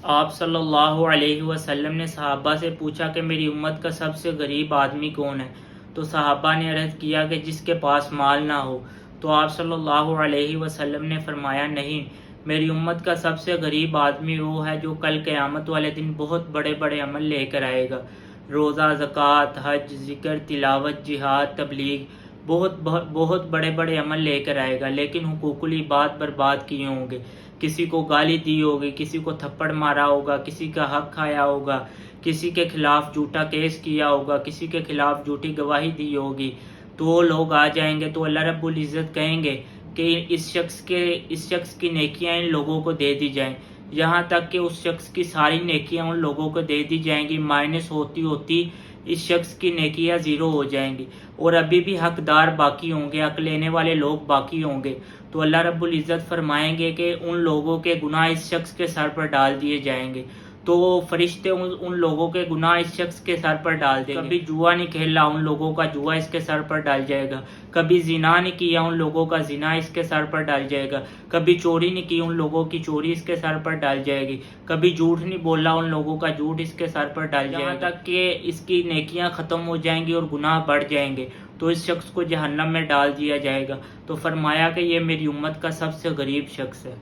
آپ صلی اللہ علیہ وسلم نے صحابہ سے پوچھا کہ میری امت کا سب سے غریب آدمی کون ہے؟ تو صحابہ نے عرض کیا کہ جس کے پاس مال نہ ہو۔ تو آپ صلی اللہ علیہ وسلم نے فرمایا نہیں، میری امت کا سب سے غریب آدمی وہ ہے جو کل قیامت والے دن بہت بڑے بڑے عمل لے کر آئے گا، روزہ، زکوٰۃ، حج، ذکر، تلاوت، جہاد، تبلیغ، بہت بڑے بڑے عمل لے کر آئے گا، لیکن حقوق العباد برباد کیے ہوں گے، کسی کو گالی دی ہوگی، کسی کو تھپڑ مارا ہوگا، کسی کا حق کھایا ہوگا، کسی کے خلاف جھوٹا کیس کیا ہوگا، کسی کے خلاف جھوٹی گواہی دی ہوگی، تو وہ لوگ آ جائیں گے تو اللہ رب العزت کہیں گے کہ اس شخص کی نیکیاں ان لوگوں کو دے دی جائیں، یہاں تک کہ اس شخص کی ساری نیکیاں ان لوگوں کو دے دی جائیں گی، مائنس ہوتی ہوتی اس شخص کی نیکیاں زیرو ہو جائیں گی، اور ابھی بھی حقدار باقی ہوں گے، حق لینے والے لوگ باقی ہوں گے، تو اللہ رب العزت فرمائیں گے کہ ان لوگوں کے گناہ اس شخص کے سر پر ڈال دیے جائیں گے، تو وہ فرشتے ان لوگوں کے گناہ اس شخص کے سر پر ڈال دیں گے۔ کبھی جوا نہیں کھیلا، ان لوگوں کا جوا اس کے سر پر ڈال جائے گا، کبھی زنا نہیں کیا، ان لوگوں کا زنا اس کے سر پر ڈال جائے گا، کبھی چوری نہیں کی، ان لوگوں کی چوری اس کے سر پر ڈال جائے گی، کبھی جھوٹ نہیں بولا، ان لوگوں کا جھوٹ اس کے سر پر ڈال جائے گا، یہاں تک کہ اس کی نیکیاں ختم ہو جائیں گی اور گناہ بڑھ جائیں گے، تو اس شخص کو جہنم میں ڈال دیا جائے گا۔ تو فرمایا کہ یہ میری امت کا سب سے غریب شخص ہے۔